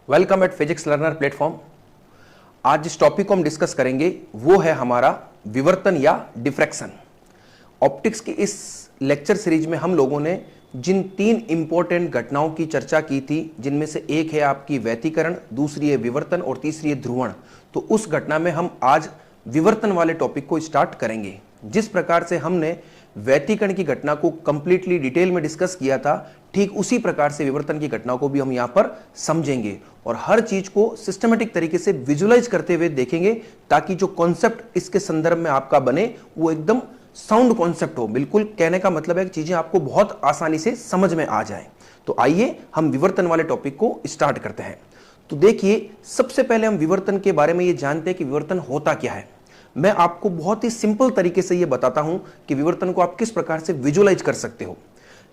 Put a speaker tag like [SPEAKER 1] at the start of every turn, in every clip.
[SPEAKER 1] Welcome eight physics learner platform. आज जिस topic को हम डिस्कस करेंगे वो है हमारा विवर्तन या डिफ्रैक्शन। ऑप्टिक्स की इस लेक्चर सीरीज में हम लोगों ने जिन तीन इंपॉर्टेंट घटनाओं की चर्चा की थी, जिनमें से एक है आपकी व्यतिकरण, दूसरी है विवर्तन और तीसरी है ध्रुवण, तो उस घटना में हम आज विवर्तन वाले टॉपिक को स्टार्ट करेंगे। जिस प्रकार से हमने व्यतिकरण की घटना को कंप्लीटली डिटेल में डिस्कस किया था, ठीक उसी प्रकार से विवर्तन की घटना को भी हम यहां पर समझेंगे और हर चीज को सिस्टमेटिक तरीके से विजुलाइज करते हुए देखेंगे, ताकि जो कॉन्सेप्ट इसके संदर्भ में आपका बने वो एकदम साउंड कॉन्सेप्ट हो। बिल्कुल कहने का मतलब है कि चीजें आपको बहुत आसानी से समझ में आ जाए। तो आइए हम विवर्तन वाले टॉपिक को स्टार्ट करते हैं। तो देखिए, सबसे पहले हम विवर्तन के बारे में ये जानते हैं कि विवर्तन होता क्या है। मैं आपको बहुत ही सिंपल तरीके से ये बताता हूं कि विवर्तन को आप किस प्रकार से विजुलाइज कर सकते हो।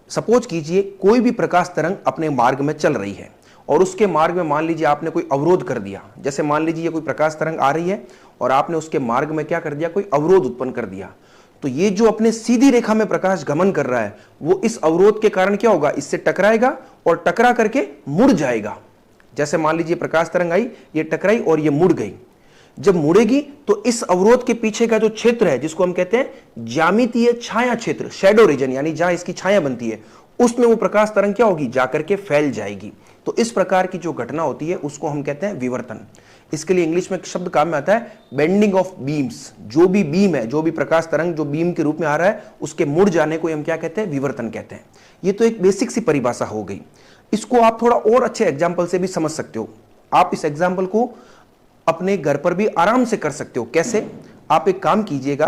[SPEAKER 1] सपोज कीजिए कोई भी प्रकाश तरंग अपने मार्ग में चल रही है और उसके मार्ग में मान लीजिए आपने कोई अवरोध कर दिया। जैसे मान लीजिए ये कोई प्रकाश तरंग आ रही है और आपने उसके मार्ग में क्या कर दिया, कोई अवरोध उत्पन्न कर दिया। तो ये जो अपने सीधी रेखा में प्रकाश गमन कर रहा है वो इस अवरोध के कारण क्या होगा, इससे टकराएगा और टकरा करके मुड़ जाएगा। जैसे मान लीजिए प्रकाश तरंग आई, ये टकराई और ये मुड़ गई। जब मुड़ेगी तो इस अवरोध के पीछे का जो क्षेत्र है, जिसको हम कहते हैं ज्यामितीय छाया क्षेत्र, शैडो रीजन, यानी जहां इसकी छाया बनती है, उसमें वो प्रकाश तरंग क्या होगी, जाकर के फैल जाएगी। तो इस प्रकार की जो घटना होती है उसको हम कहते हैं विवर्तन। इसके लिए इंग्लिश में एक शब्द काम में आता है बेंडिंग ऑफ बीम्स। जो भी बीम है, जो भी प्रकाश तरंग जो बीम के रूप में आ रहा है, उसके मुड़ जाने को हम क्या कहते हैं, विवर्तन कहते हैं। ये तो एक बेसिक सी परिभाषा हो गई। इसको आप थोड़ा और अच्छे एग्जाम्पल से भी समझ सकते हो। आप इस एग्जाम्पल को अपने घर पर भी आराम से कर सकते हो। कैसे? आप एक काम कीजिएगा,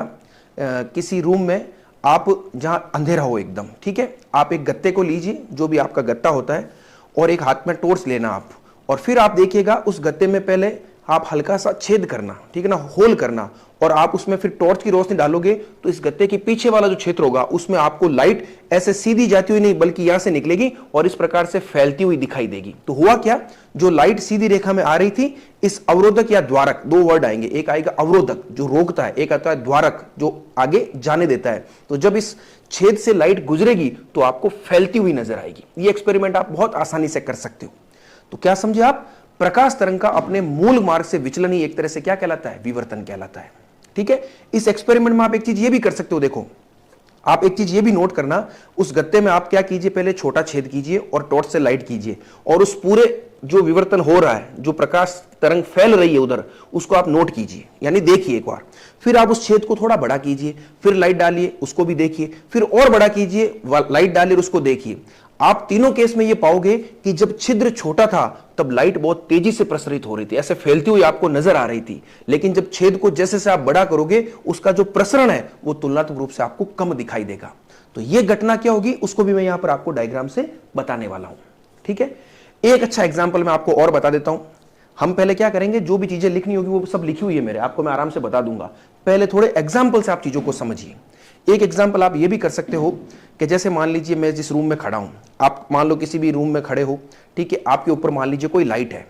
[SPEAKER 1] किसी रूम में आप जहां अंधेरा हो एकदम, ठीक है, आप एक गत्ते को लीजिए, जो भी आपका गत्ता होता है, और एक हाथ में टॉर्च लेना आप, और फिर आप देखिएगा उस गत्ते में पहले आप हल्का सा छेद करना, ठीक है ना, होल करना, और आप उसमें फिर टॉर्च की रोशनी डालोगे तो इस गत्ते के पीछे वाला जो क्षेत्र होगा उसमें आपको लाइट ऐसे सीधी जाती हुई नहीं बल्कि यहां से निकलेगी और इस प्रकार से फैलती हुई दिखाई देगी। तो हुआ क्या, जो लाइट सीधी रेखा में आ रही थी, इस अवरोधक या द्वारक, दो वर्ड आएंगे, एक आएगा अवरोधक जो रोकता है, एक आता है द्वारक जो आगे जाने देता है। तो जब इस छेद से लाइट गुजरेगी तो आपको फैलती हुई नजर आएगी। ये एक्सपेरिमेंट आप बहुत आसानी से कर सकते हो। तो क्या समझे आप, प्रकाश तरंग का अपने मूल मार्ग से विचलन ही एक तरह से क्या कहलाता है, विवर्तन कहलाता है। ठीक है, इस एक्सपेरिमेंट में आप एक चीज ये भी कर सकते हो। देखो, आप एक चीज ये भी नोट करना, उस गत्ते में आप क्या कीजिए, पहले छोटा छेद कीजिए और टॉर्च से लाइट कीजिए, और उस पूरे जो विवर्तन हो रहा है, जो प्रकाश तरंग फैल रही है उधर, उसको आप नोट कीजिए, यानी देखिए एक बार। फिर आप उस छेद को थोड़ा बड़ा कीजिए, फिर लाइट डालिए, उसको भी देखिए, फिर और बड़ा कीजिए, लाइट डालिए, उसको देखिए। आप तीनों केस में ये पाओगे कि जब छिद्र छोटा था तब लाइट बहुत तेजी से प्रसारित हो रही थी, ऐसे फैलती हुई आपको नजर आ रही थी। लेकिन जब छेद को जैसे से आप बड़ा करोगे, उसका जो प्रसरण है वो तुलनात्मक रूप से आपको कम दिखाई देगा। तो ये घटना क्या होगी उसको भी मैं यहां पर आपको डायग्राम से बताने वाला हूं। ठीक है, एक अच्छा एग्जाम्पल मैं आपको और बता देता हूं। हम पहले क्या करेंगे, जो भी चीजें लिखनी होगी वो सब लिखी हुई है मेरे, आपको मैं आराम से बता दूंगा। पहले थोड़े एग्जाम्पल से आप चीजों को समझिए। एक एग्जाम्पल आप ये भी कर सकते हो कि जैसे मान लीजिए मैं जिस रूम में खड़ा हूं, आप मान लो किसी भी रूम में खड़े हो, ठीक है, आपके ऊपर मान लीजिए कोई लाइट है,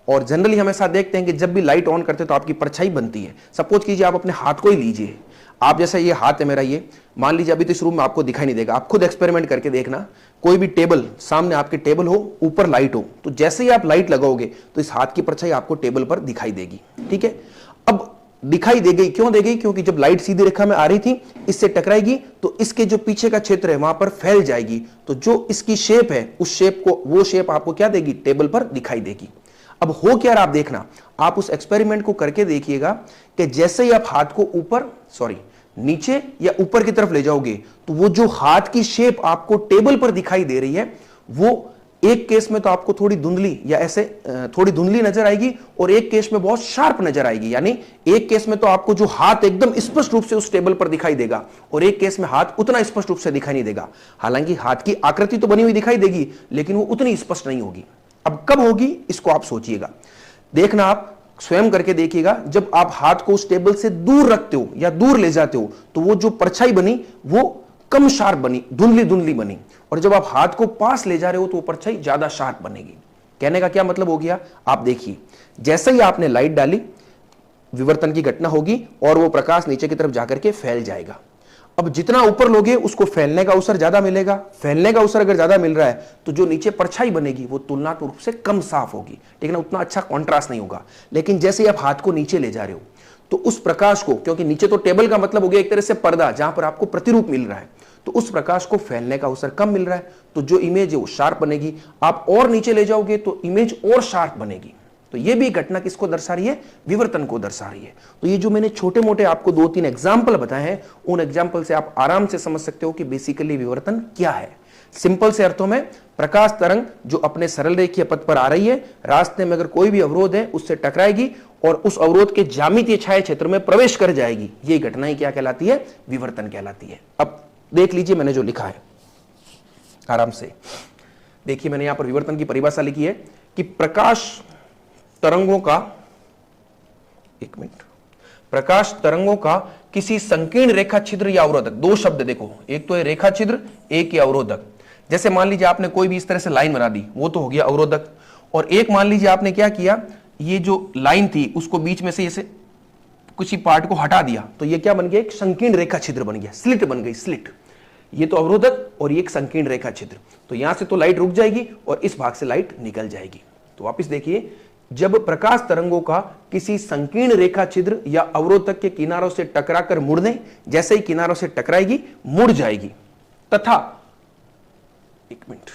[SPEAKER 1] और जनरली हमेशा देखते हैं कि जब भी लाइट ऑन करते हैं तो आपकी परछाई बनती है। सपोज कीजिए आप अपने हाथ को ही लीजिए, आप जैसा ये हाथ है मेरा, ये मान लीजिए अभी तो इस रूम में आपको दिखाई नहीं देगा, आप खुद एक्सपेरिमेंट करके देखना। कोई भी टेबल, सामने आपके टेबल हो, ऊपर लाइट हो, तो जैसे ही आप लाइट लगाओगे तो इस हाथ की परछाई आपको टेबल पर दिखाई देगी। ठीक है, अब दिखाई दे गई, क्यों दे गई, क्योंकि जब लाइट सीधी रेखा में आ रही थी, इससे टकराएगी तो इसके जो पीछे का क्षेत्र है वहां पर फैल जाएगी। तो जो इसकी शेप है, उस शेप को, वो शेप आपको क्या देगी, टेबल पर दिखाई देगी। अब हो क्या रहा, आप देखना, आप उस एक्सपेरिमेंट को करके देखिएगा कि जैसे ही आप हाथ को ऊपर, नीचे या ऊपर की तरफ ले जाओगे तो वो जो हाथ की शेप आपको टेबल पर दिखाई दे रही है, वो एक केस में तो आपको थोड़ी धुंधली या ऐसे थोड़ी धुंधली नजर आएगी, और एक केस में बहुत शार्प नजर आएगी। यानी एक केस में तो आपको जो हाथ एकदम स्पष्ट रूप से उस टेबल पर दिखाई देगा, और एक केस में हाथ उतना स्पष्ट रूप से दिखाई नहीं देगा। हालांकि हाथ की आकृति तो बनी हुई दिखाई देगी, लेकिन वो उतनी स्पष्ट नहीं होगी। अब कब होगी इसको आप सोचिएगा, देखना, आप स्वयं करके देखिएगा। जब आप हाथ को उस टेबल से दूर रखते हो या दूर ले जाते हो तो वो जो परछाई बनी वो कम शार्प बनी, धुंधली धुंधली बनी, और जब आप हाथ को पास ले जा रहे हो तो वो परछाई ज्यादा शार्प बनेगी। कहने का क्या मतलब हो गया, आप देखिए, जैसे ही आपने लाइट डाली, विवर्तन की घटना होगी और वो प्रकाश नीचे की तरफ जाकर के फैल जाएगा। अब जितना ऊपर लोगे उसको फैलने का अवसर ज्यादा मिलेगा, फैलने का अवसर अगर ज्यादा मिल रहा है तो जो नीचे परछाई बनेगी वो तुलनात्मक रूप से कम साफ होगी, ठीक है ना, उतना अच्छा कॉन्ट्रास्ट नहीं होगा। लेकिन जैसे ही आप हाथ को नीचे ले जा रहे हो तो उस प्रकाश को, क्योंकि नीचे तो टेबल का मतलब हो गया एक तरह से पर्दा जहां पर आपको प्रतिरूप मिल रहा है, तो उस प्रकाश को फैलने का अवसर कम मिल रहा है, तो जो इमेज है वो शार्प बनेगी। आप और नीचे ले जाओगे तो इमेज और शार्प बनेगी। तो ये भी घटना किसको दर्शा रही है? विवर्तन को दर्शा रही है। तो ये जो मैंने छोटे मोटे आपको 2-3 एग्जाम्पल बताए हैं, उन एग्जाम्पल से आप आराम से समझ सकते हो कि बेसिकली विवर्तन क्या है। सिंपल से अर्थों में, प्रकाश तरंग जो अपने सरल रेखीय पथ पर आ रही है, रास्ते में अगर कोई भी अवरोध है उससे टकराएगी और उस अवरोध के ज्यामितीय छाया क्षेत्र में प्रवेश कर जाएगी। ये घटना ही क्या कहलाती है? विवर्तन कहलाती है। अब देख लीजिए मैंने जो लिखा है, आराम से देखिए। मैंने यहां पर विवर्तन की परिभाषा लिखी है कि प्रकाश तरंगों का, एक मिनट, प्रकाश तरंगों का किसी संकीर्ण रेखा छिद्र या अवरोधक, दो शब्द देखो, एक तो है रेखा छिद्र, एक ही अवरोधक। जैसे मान लीजिए आपने कोई भी इस तरह से लाइन बना दी, वो तो हो गया अवरोधक। और एक मान लीजिए आपने क्या किया, ये जो लाइन थी उसको बीच में से ऐसे कुछ ही पार्ट को हटा दिया, तो ये क्या बन गया? एक संकीर्ण रेखा छिद्र बन गया, स्लिट बन गई, स्लिट। ये तो अवरोधक और ये एक संकीर्ण रेखा छिद्र। तो यहां से तो लाइट रुक जाएगी और इस भाग से लाइट निकल जाएगी। तो वापिस देखिए, जब प्रकाश तरंगों का किसी संकीर्ण रेखा छिद्र या अवरोधक के किनारों से टकराकर मुड़ने, जैसे ही किनारों से टकराएगी मुड़ जाएगी, तथा, एक मिनट,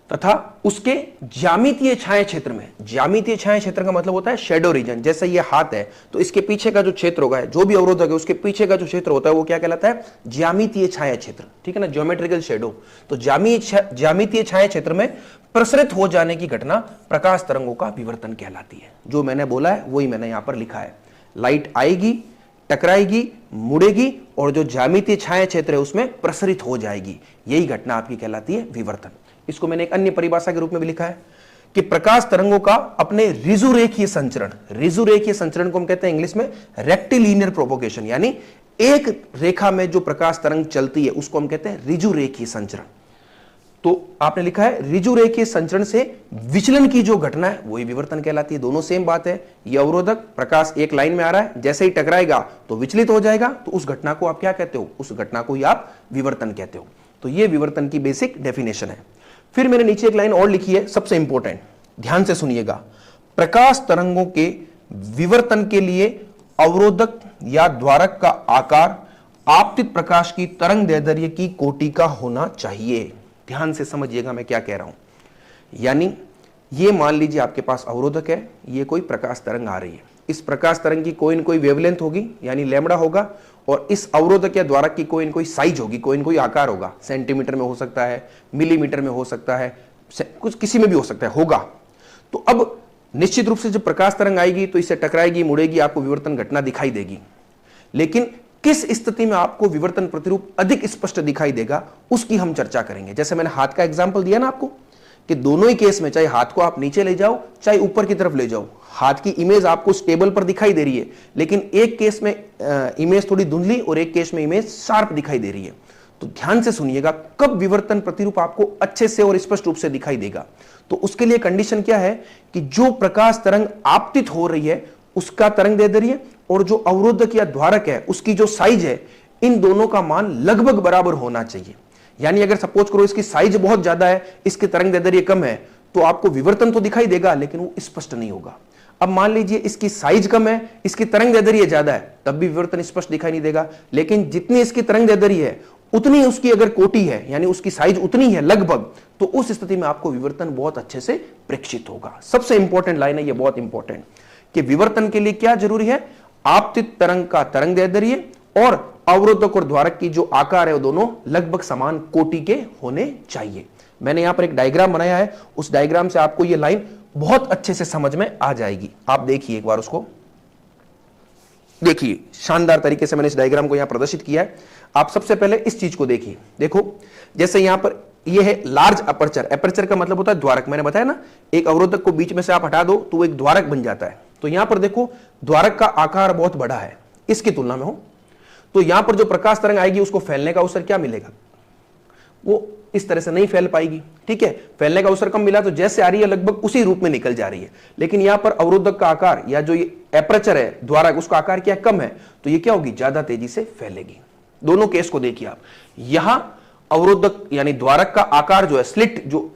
[SPEAKER 1] तथा उसके ज्यामितीय छाया क्षेत्र में, ज्यामितीय छाया क्षेत्र का मतलब होता है शेडो रीजन। जैसे ये हाथ है तो इसके पीछे का जो क्षेत्र होगा, जो भी अवरोधक है उसके पीछे का जो क्षेत्र होता है वो क्या कहलाता है? ज्यामितीय छाया क्षेत्र, ठीक है ना, ज्योमेट्रिकल शेडो। तो ज्यामितीय छाया क्षेत्र में प्रसरित हो जाने की घटना प्रकाश तरंगों का विवर्तन कहलाती है। जो मैंने बोला है वही मैंने यहां पर लिखा है। लाइट आएगी, टकराएगी, मुड़ेगी और जो ज्यामितीय छाया क्षेत्र है उसमें प्रसरित हो जाएगी। यही घटना आपकी कहलाती है विवर्तन। इसको मैंने एक अन्य परिभाषा के रूप में भी लिखा है कि प्रकाश तरंगों का अपने ऋजुरेखीय संचरण, ऋजुरेखीय संचरण को हम कहते हैं इंग्लिश में रेक्टिलिनियर प्रोपोगेशन, यानी एक रेखा में जो प्रकाश तरंग चलती है उसको हम कहते हैं ऋजुरेखीय संचरण। तो आपने लिखा है ऋजुरेखीय संचरण से विचलन की जो घटना है वही विवर्तन कहलाती है। दोनों सेम बात है। ये अवरोधक, प्रकाश एक लाइन में आ रहा है, जैसे ही टकराएगा तो विचलित हो जाएगा, तो उस घटना को आप क्या कहते हो? उस घटना को ही आप विवर्तन कहते हो। तो ये विवर्तन की बेसिक डेफिनेशन है। फिर मैंने नीचे एक लाइन और लिखी है, सबसे इंपॉर्टेंट, ध्यान से सुनिएगा। प्रकाश तरंगों के विवर्तन के लिए अवरोधक या द्वारक का आकार आपतित प्रकाश की तरंग दैर्ध्य की कोटि का होना चाहिए। ध्यान से समझिएगा मैं क्या कह रहा हूं। यानी ये मान लीजिए आपके पास अवरोधक है, ये कोई प्रकाश तरंग आ रही है, इस प्रकाश तरंग की कोई न कोई वेवलेंथ होगी यानी लैम्बडा होगा, और इस अवरोधक या द्वारक की कोई न कोई साइज होगी, कोई न कोई आकार होगा, सेंटीमीटर में हो सकता है, मिलीमीटर में हो सकता है, कुछ किसी में भी हो सकता है, होगा। तो अब निश्चित रूप से जब प्रकाश तरंग आएगी तो इससे टकराएगी, मुड़ेगी, आपको विवर्तन घटना दिखाई देगी। लेकिन किस स्थिति में आपको विवर्तन प्रतिरूप अधिक स्पष्ट दिखाई देगा उसकी हम चर्चा करेंगे। जैसे मैंने हाथ का एग्जांपल दिया ना आपको, कि दोनों ही केस में चाहे हाथ को आप नीचे ले जाओ चाहे ऊपर की तरफ ले जाओ, हाथ की इमेज आपको उस टेबल पर दिखाई दे रही है, लेकिन एक केस में इमेज थोड़ी धुंधली और एक केस में इमेज शार्प दिखाई दे रही है। तो ध्यान से सुनिएगा, कब विवर्तन प्रतिरूप आपको अच्छे से और स्पष्ट रूप से दिखाई देगा? तो उसके लिए कंडीशन क्या है कि जो प्रकाश तरंग आपतित हो रही है उसका तरंग दैर्ध्य और जो अवरोधक या द्वारक है उसकी जो साइज है, इन दोनों का मान लगभग बराबर होना चाहिए। यानी अगर सपोज करो इसकी साइज बहुत ज्यादा है, इसके तरंग दैर्ध्य कम है, तो आपको विवर्तन तो दिखाई देगा लेकिन वो स्पष्ट नहीं होगा। अब मान लीजिए इसकी साइज कम है, इसकी तरंग दैर्ध्य ज्यादा है, तब भी विवर्तन स्पष्ट दिखाई नहीं देगा। लेकिन जितनी इसकी तरंग दैर्ध्य है उतनी उसकी अगर कोटि है, यानी उसकी साइज उतनी है लगभग, तो उस स्थिति में आपको विवर्तन बहुत अच्छे से प्रेक्षित होगा। सबसे इंपॉर्टेंट लाइन है ये, बहुत इंपॉर्टेंट, कि विवर्तन के लिए क्या जरूरी है? आपतित तरंग का तरंग दैर्ध्य और अवरोधक और द्वारक की जो आकार है वो दोनों लगभग समान कोटि के होने चाहिए। मैंने यहां पर एक डायग्राम बनाया है, उस डायग्राम से आपको ये लाइन बहुत अच्छे से समझ में आ जाएगी। आप देखिए एक बार उसको, देखिए शानदार तरीके से मैंने इस डायग्राम को यहां प्रदर्शित किया है। आप सबसे पहले इस चीज को देखिए, देखो जैसे यहां पर ये है लार्ज अपर्चर, अपर्चर का मतलब होता है द्वारक। मैंने बताया ना, एक अवरोधक को बीच में से आप हटा दो तो वो एक द्वारक बन जाता है। तो यहां पर देखो द्वारक का आकार बहुत बड़ा है इसकी तुलना में हो, तो यहां पर जो प्रकाश तरंग आएगी उसको फैलने का अवसर क्या मिलेगा? वो इस तरह से नहीं फैल पाएगी, ठीक है, फैलने का अवसर कम मिला तो जैसे आ रही है लगभग उसी रूप में निकल जा रही है। लेकिन यहां पर अवरोधक का आकार या जो ये एपर्चर है द्वारक, उसका आकार क्या कम है, तो ये क्या होगी, ज्यादा तेजी से फैलेगी। दोनों केस को देखिए आप, यहां अवरोधक यानी द्वारक का आकार जो है, स्लिट जो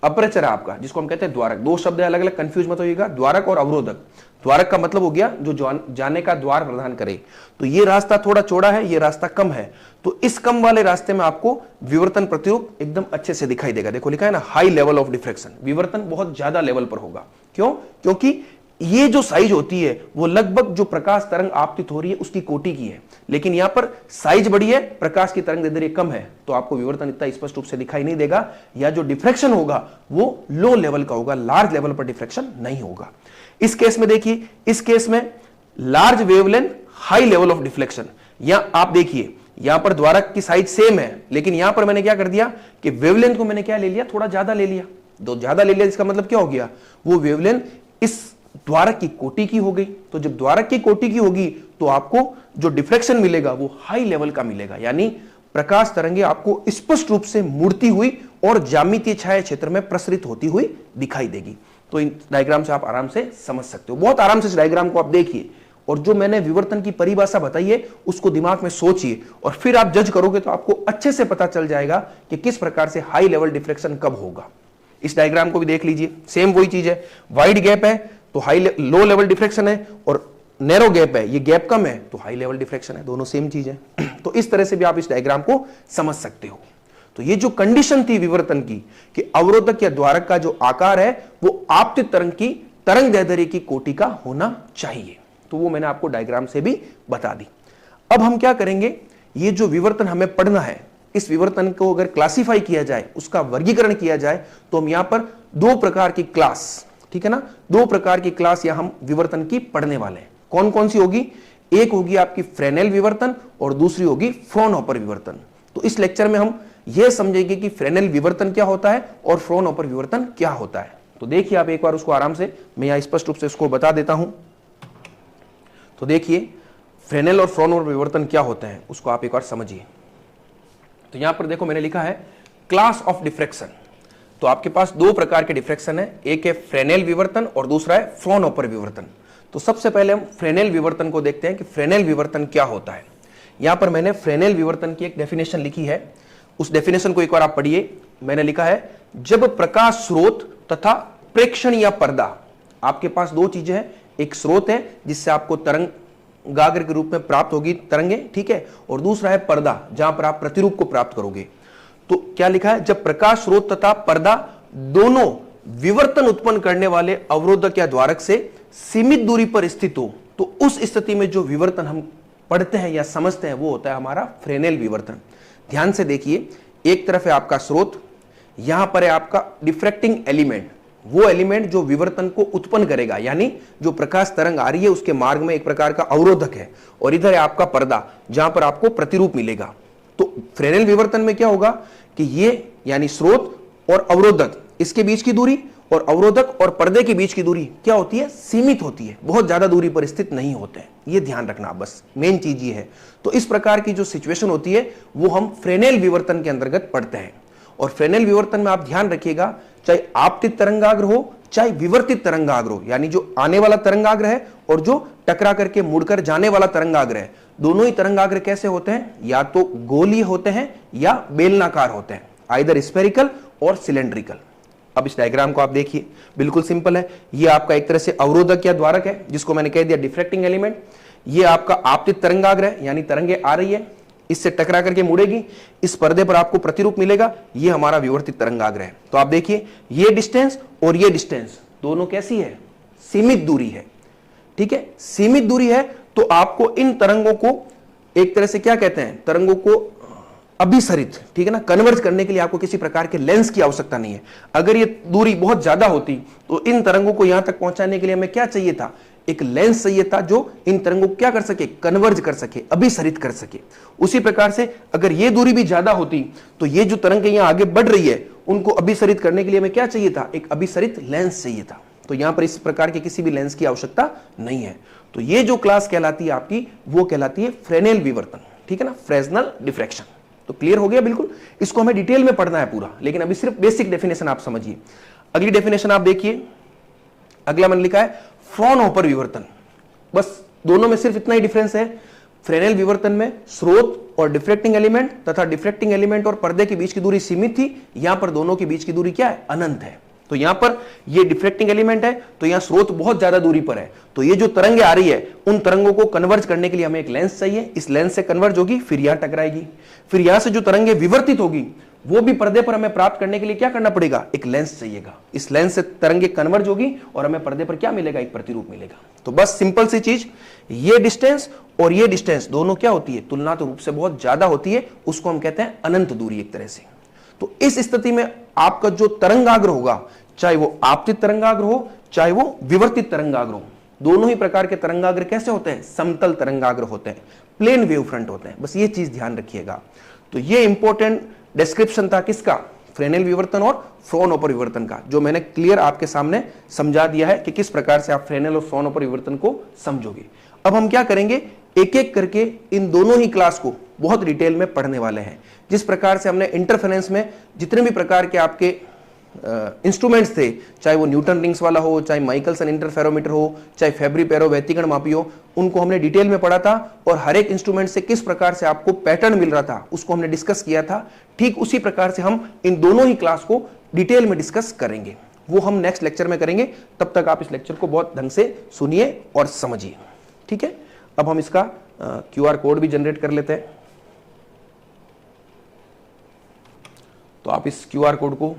[SPEAKER 1] अपर्चर है आपका, जिसको हम कहते हैं द्वारक, दो शब्द है अलग अलग, कंफ्यूज मत होइएगा, द्वारक और अवरोधक। द्वारक का मतलब हो गया जो जाने का द्वार प्रदान करे, तो ये रास्ता थोड़ा चौड़ा है, ये रास्ता कम है, तो इस कम वाले रास्ते में आपको विवर्तन प्रतिरूप एकदम अच्छे से दिखाई देगा। देखो लिखा है ना, हाई लेवल ऑफ डिफ्रेक्शन, विवर्तन बहुत ज्यादा लेवल पर होगा। क्यों? क्योंकि ये जो साइज होती है वो लगभग जो प्रकाश तरंग आपतित हो रही है उसकी कोटि की है, लेकिन यहां पर साइज बड़ी है, प्रकाश की तरंग दैर्ध्य कम है, तो आपको विवर्तन इतना स्पष्ट रूप से दिखाई नहीं देगा, या जो डिफ्रेक्शन होगा वो लो लेवल का होगा, लार्ज लेवल पर डिफ्रेक्शन नहीं होगा। इस केस में देखिए, इस केस में large wavelength, high level of deflection. यहां आप देखिए, यहां पर द्वारक की साइज सेम है, लेकिन यहां पर मैंने क्या कर दिया कि वेवलेंथ को मैंने क्या ले लिया, थोड़ा ज्यादा ले लिया। तो ज्यादा ले लिया, इसका मतलब क्या हो गया, वो वेवलेंथ इस द्वारक की कोटि की हो गई। तो जब द्वारक की कोटि की होगी तो आपको जो डिफ्रेक्शन मिलेगा वो हाई लेवल का मिलेगा, यानी प्रकाश तरंगे आपको स्पष्ट रूप से मुड़ती हुई और ज्यामितीय छाया क्षेत्र में प्रसरित होती हुई दिखाई देगी। तो इन डायग्राम से आप आराम से समझ सकते हो, बहुत आराम से इस डायग्राम को आप देखिए, और जो मैंने विवर्तन की परिभाषा बताई है उसको दिमाग में सोचिए, और फिर आप जज करोगे तो आपको अच्छे से पता चल जाएगा कि किस प्रकार से हाई लेवल डिफ्रेक्शन कब होगा। इस डायग्राम को भी देख लीजिए, सेम वही चीज है, वाइड गैप है तो लो लेवल डिफ्रेक्शन है, और नैरो गैप है, ये गैप कम है तो हाई लेवल डिफ्रेक्शन है, दोनों सेम चीज है। तो इस तरह से भी आप इस डायग्राम को समझ सकते हो। तो ये जो कंडीशन थी विवर्तन की कि अवरोधक या द्वारक का जो आकार है वो आपतित तरंग की तरंग दैर्ध्य की कोटि का होना चाहिए, तो वो मैंने आपको डायग्राम से भी बता दी। अब हम क्या करेंगे, ये जो विवर्तन हमें पढ़ना है, इस विवर्तन को अगर क्लासिफाई किया जाए, उसका वर्गीकरण किया जाए, तो हम यहां पर दो प्रकार की क्लास, ठीक है ना, दो प्रकार की क्लास यहां हम विवर्तन की पढ़ने वाले हैं। कौन कौन सी होगी, एक होगी आपकी फ्रेनेल विवर्तन और दूसरी होगी फ्रॉनहोफर विवर्तन। तो इस लेक्चर में हम यह समझेंगे कि फ्रेनेल विवर्तन क्या होता है और फ्रॉनहोफर विवर्तन क्या होता है। तो देखिए आप एक बार उसको आराम से, मैं यहां स्पष्ट रूप से इसको बता देता हूं। तो देखिए फ्रेनेल और फ्रॉनहोफर विवर्तन क्या होता है उसको आप एक बार समझिए। तो यहां पर देखो मैंने लिखा है क्लास ऑफ डिफ्रेक्शन। तो आपके पास दो प्रकार के डिफ्रेक्शन है, एक है फ्रेनेल विवर्तन और दूसरा है फ्रॉनहोफर विवर्तन। तो सबसे पहले हम फ्रेनेल विवर्तन को देखते हैं कि फ्रेनेल विवर्तन क्या होता है। यहां पर मैंने फ्रेनेल विवर्तन की एक डेफिनेशन लिखी है, उस डेफिनेशन को एक बार आप पढ़िए। मैंने लिखा है, जब प्रकाश स्रोत तथा प्रेक्षण या पर्दा, आपके पास दो चीजें हैं, एक स्रोत है जिससे आपको तरंगाग्र के रूप में प्राप्त होगी तरंगे, ठीक है, और दूसरा है पर्दा जहां पर आप प्रतिरूप को प्राप्त करोगे। तो क्या लिखा है, जब प्रकाश स्रोत तथा पर्दा दोनों विवर्तन उत्पन्न करने वाले अवरोधक या द्वारक से सीमित दूरी पर स्थित हो, तो उस स्थिति में जो विवर्तन हम पढ़ते हैं या समझते हैं वो होता है हमारा फ्रेनेल विवर्तन। ध्यान से देखिए, एक तरफ है आपका स्रोत, यहां पर है आपका डिफ्रैक्टिंग एलिमेंट, वो एलिमेंट जो विवर्तन को उत्पन्न करेगा, यानी जो प्रकाश तरंग आ रही है उसके मार्ग में एक प्रकार का अवरोधक है, और इधर है आपका पर्दा जहां पर आपको प्रतिरूप मिलेगा। तो फ्रेनेल विवर्तन में क्या होगा कि ये यानी स्रोत और अवरोधक, इसके बीच की दूरी और अवरोधक और पर्दे के बीच की दूरी क्या होती है, सीमित होती है, बहुत ज्यादा दूरी पर स्थित नहीं होते हैं, ये ध्यान रखना, बस मेन चीज ये है। तो इस प्रकार की जो सिचुएशन होती है वो हम फ्रेनेल विवर्तन के अंतर्गत पढ़ते हैं। और फ्रेनेल विवर्तन में आप ध्यान रखिएगा, चाहे आपतित तरंगाग्र हो चाहे विवर्तित तरंगाग्र हो, यानी जो आने वाला तरंगाग्र है और जो टकरा करके मुड़कर जाने वाला तरंगाग्र है, दोनों ही तरंगाग्र कैसे होते हैं, या तो गोलीय होते हैं या बेलनाकार होते हैं, आइदर स्फेरिकल और सिलेंड्रिकल। अब इस डायग्राम को आप देखिए, बिल्कुल सिंपल है, ये आपका एक तरह से अवरोधक या द्वारक है जिसको मैंने कह दिया डिफ्रैक्टिंग एलिमेंट। ये आपका आपतित तरंगाग्र है, यानी तरंगे आ रही है, इससे टकरा करके मुड़ेगी, इस पर्दे पर आपको प्रतिरूप मिलेगा, ये हमारा विवर्तित तरंगाग्र है। तो आप देखिए ये डिस्टेंस और ये डिस्टेंस दोनों कैसी है, सीमित दूरी है, ठीक है, सीमित दूरी है। तो आपको इन तरंगों को एक तरह से क्या कहते हैं, तरंगों को अभिसरित, ठीक है ना, कन्वर्ज करने के लिए आपको किसी प्रकार के लेंस की आवश्यकता नहीं है। अगर ये दूरी बहुत ज्यादा होती तो इन तरंगों को यहां तक पहुंचाने के लिए हमें क्या चाहिए था, एक लेंस चाहिए था जो इन तरंगों को क्या कर सके, कन्वर्ज कर सके, अभिसरित कर सके। उसी प्रकार से अगर ये दूरी भी ज्यादा होती तो ये जो तरंग यहां आगे बढ़ रही है उनको अभिसरित करने के लिए हमें क्या चाहिए था, एक अभिसरित लेंस चाहिए था। तो यहां पर इस प्रकार के किसी भी लेंस की आवश्यकता नहीं है। तो ये जो क्लास कहलाती है आपकी, वो कहलाती है फ्रेनेल विवर्तन, ठीक है ना, फ्रेस्नेल डिफ्रैक्शन। तो क्लियर हो गया बिल्कुल। इसको हमें डिटेल में पढ़ना है पूरा, लेकिन अभी सिर्फ बेसिक डेफिनेशन आप समझिए। अगली डेफिनेशन आप देखिए, अगला मैंने लिखा है फ्रॉनहोफर विवर्तन। बस दोनों में सिर्फ इतना ही डिफरेंस है, फ्रेनेल विवर्तन में स्रोत और डिफ्रेक्टिंग एलिमेंट तथा डिफ्रेक्टिंग एलिमेंट और पर्दे के बीच की दूरी सीमित थी, यहां पर दोनों के बीच की दूरी क्या है, अनंत है। तो यहां पर ये डिफ्रेक्टिंग एलिमेंट है, तो यहां स्रोत बहुत ज्यादा दूरी पर है, तो ये जो तरंगे आ रही है उन तरंगों को कन्वर्ज करने के लिए हमें एक लेंस चाहिए, इस लेंस से कन्वर्ज होगी, फिर यहां टकराएगी, फिर यहां से जो तरंगे विवर्तित होगी वो भी पर्दे पर हमें प्राप्त करने के लिए क्या करना पड़ेगा, एक लेंस चाहिएगा। इस लेंस से तरंगे कन्वर्ज होगी और हमें पर्दे पर क्या मिलेगा, एक प्रतिरूप मिलेगा। तो बस सिंपल सी चीज, ये डिस्टेंस और ये डिस्टेंस दोनों क्या होती है, तुलनात्मक रूप से बहुत ज्यादा होती है, उसको हम कहते हैं अनंत दूरी एक तरह से। तो इस स्थिति में आपका जो तरंगाग्र होगा, चाहे वो आपतित तरंगाग्र हो चाहे वो विवर्तित तरंगाग्र हो, दोनों ही प्रकार के तरंगाग्र कैसे होते हैं, समतल तरंगाग्र होते हैं, प्लेन वेव फ्रंट होते हैं। बस ये चीज ध्यान रखिएगा। तो ये इंपॉर्टेंट डिस्क्रिप्शन था किसका, फ्रेनेल विवर्तन और फ्रॉनहोफर विवर्तन का, जो मैंने क्लियर आपके सामने समझा दिया है कि किस प्रकार से आप फ्रेनेल और फ्रॉनहोफर विवर्तन को समझोगे। अब हम क्या करेंगे, एक एक करके इन दोनों ही क्लास को बहुत डिटेल में पढ़ने वाले हैं। जिस प्रकार से हमने इंटरफेरेंस में जितने भी प्रकार के आपके इंस्ट्रूमेंट्स थे, चाहे वो न्यूटन रिंग्स वाला हो, चाहे माइकलसन इंटरफेरोमीटर हो, चाहे फेब्री पेरो व्यतिकरण मापी हो, उनको हमने डिटेल में पढ़ा था और हर एक इंस्ट्रूमेंट से किस प्रकार से आपको पैटर्न मिल रहा था उसको हमने डिस्कस किया था। ठीक उसी प्रकार से हम इन दोनों ही क्लास को डिटेल में डिस्कस करेंगे, वो हम नेक्स्ट लेक्चर में करेंगे। तब तक आप इस लेक्चर को बहुत ढंग से सुनिए और समझिए, ठीक है। अब हम इसका QR कोड भी जनरेट कर लेते हैं। तो आप इस QR कोड को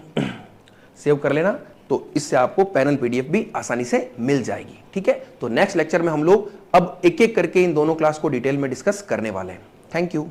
[SPEAKER 1] सेव कर लेना, तो इससे आपको पैनल PDF भी आसानी से मिल जाएगी, ठीक है। तो नेक्स्ट लेक्चर में हम लोग अब एक एक करके इन दोनों क्लास को डिटेल में डिस्कस करने वाले हैं। Thank you.